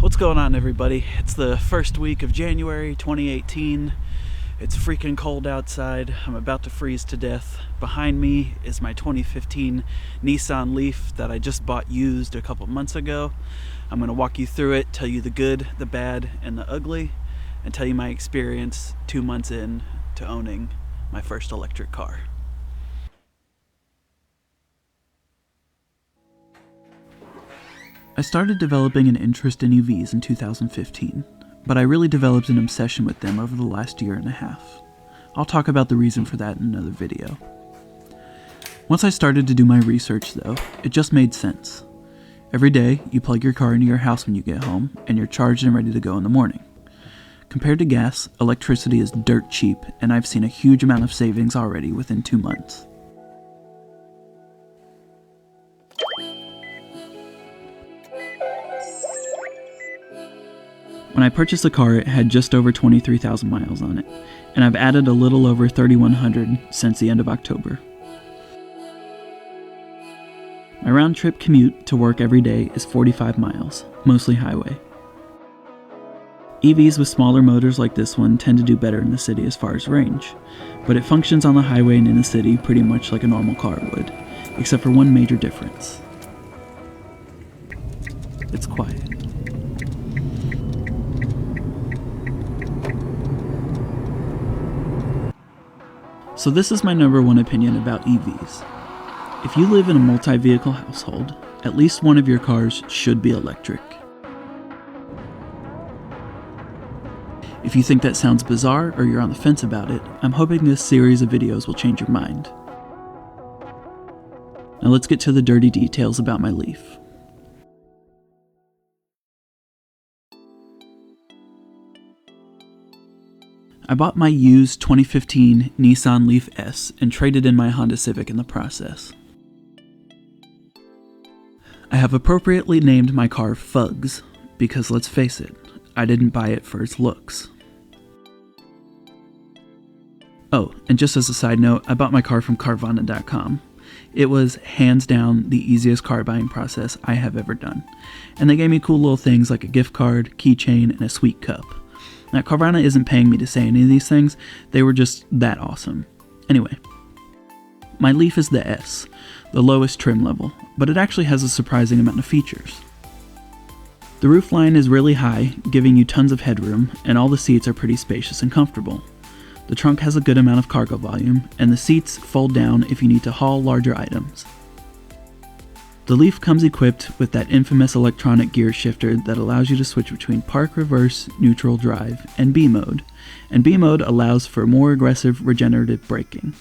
What's going on, everybody? It's the first week of January 2018. It's freaking cold outside. I'm about to freeze to death. Behind me is my 2015 Nissan Leaf that I just bought used a couple months ago. I'm going to walk you through it, tell you the good, the bad, and the ugly, and tell you my experience 2 months in to owning my first electric car. I started developing an interest in EVs in 2015, but I really developed an obsession with them over the last year and a half. I'll talk about the reason for that in another video. Once I started to do my research though, it just made sense. Every day, you plug your car into your house when you get home, and you're charged and ready to go in the morning. Compared to gas, electricity is dirt cheap, and I've seen a huge amount of savings already within 2 months. When I purchased the car, it had just over 23,000 miles on it, and I've added a little over 3,100 since the end of October. My round-trip commute to work every day is 45 miles, mostly highway. EVs with smaller motors like this one tend to do better in the city as far as range, but it functions on the highway and in the city pretty much like a normal car would, except for one major difference. It's quiet. So this is my number one opinion about EVs. If you live in a multi-vehicle household, at least one of your cars should be electric. If you think that sounds bizarre or you're on the fence about it, I'm hoping this series of videos will change your mind. Now let's get to the dirty details about my Leaf. I bought my used 2015 Nissan Leaf S and traded in my Honda Civic in the process. I have appropriately named my car Fugs, because let's face it, I didn't buy it for its looks. Oh, and just as a side note, I bought my car from Carvana.com. It was hands down the easiest car buying process I have ever done, and they gave me cool little things like a gift card, keychain, and a sweet cup. Now, Carvana isn't paying me to say any of these things, they were just that awesome. Anyway, my Leaf is the S, the lowest trim level, but it actually has a surprising amount of features. The roofline is really high, giving you tons of headroom, and all the seats are pretty spacious and comfortable. The trunk has a good amount of cargo volume, and the seats fold down if you need to haul larger items. The Leaf comes equipped with that infamous electronic gear shifter that allows you to switch between park, reverse, neutral, drive, and B mode, and B mode allows for more aggressive regenerative braking.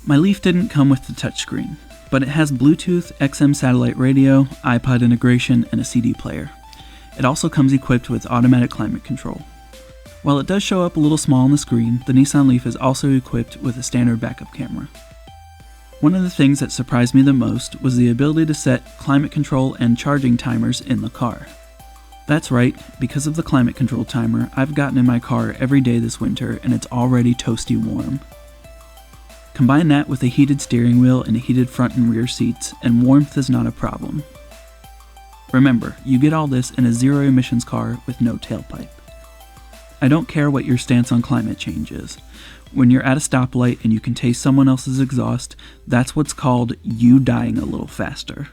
My Leaf didn't come with the touchscreen, but it has Bluetooth, XM satellite radio, iPod integration, and a CD player. It also comes equipped with automatic climate control. While it does show up a little small on the screen, the Nissan Leaf is also equipped with a standard backup camera. One of the things that surprised me the most was the ability to set climate control and charging timers in the car. That's right, because of the climate control timer, I've gotten in my car every day this winter and it's already toasty warm. Combine that with a heated steering wheel and heated front and rear seats, and warmth is not a problem. Remember, you get all this in a zero emissions car with no tailpipe. I don't care what your stance on climate change is. When you're at a stoplight and you can taste someone else's exhaust, that's what's called you dying a little faster.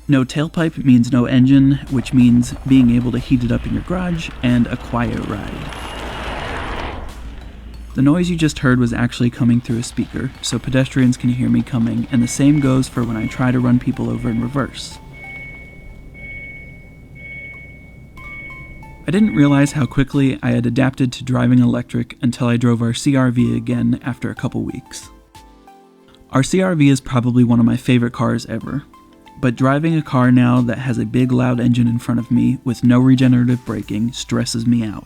No tailpipe means no engine, which means being able to heat it up in your garage and a quiet ride. The noise you just heard was actually coming through a speaker, so pedestrians can hear me coming, and the same goes for when I try to run people over in reverse. I didn't realize how quickly I had adapted to driving electric until I drove our CR-V again after a couple weeks. Our CR-V is probably one of my favorite cars ever, but driving a car now that has a big loud engine in front of me with no regenerative braking stresses me out.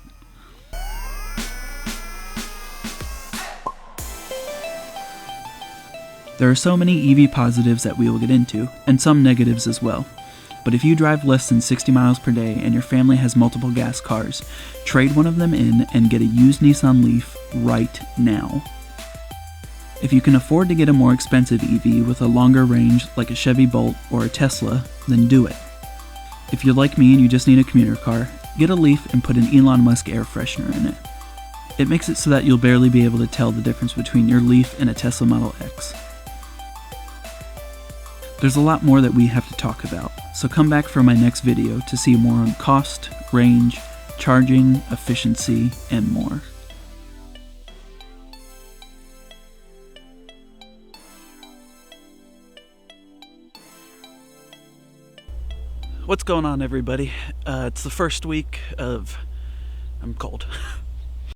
There are so many EV positives that we will get into, and some negatives as well. But if you drive less than 60 miles per day and your family has multiple gas cars, trade one of them in and get a used Nissan Leaf right now. If you can afford to get a more expensive EV with a longer range like a Chevy Bolt or a Tesla, then do it. If you're like me and you just need a commuter car, get a Leaf and put an Elon Musk air freshener in it. It makes it so that you'll barely be able to tell the difference between your Leaf and a Tesla Model X. There's a lot more that we have to talk about, so come back for my next video to see more on cost, range, charging, efficiency, and more. What's going on, everybody? It's the first week of... I'm cold.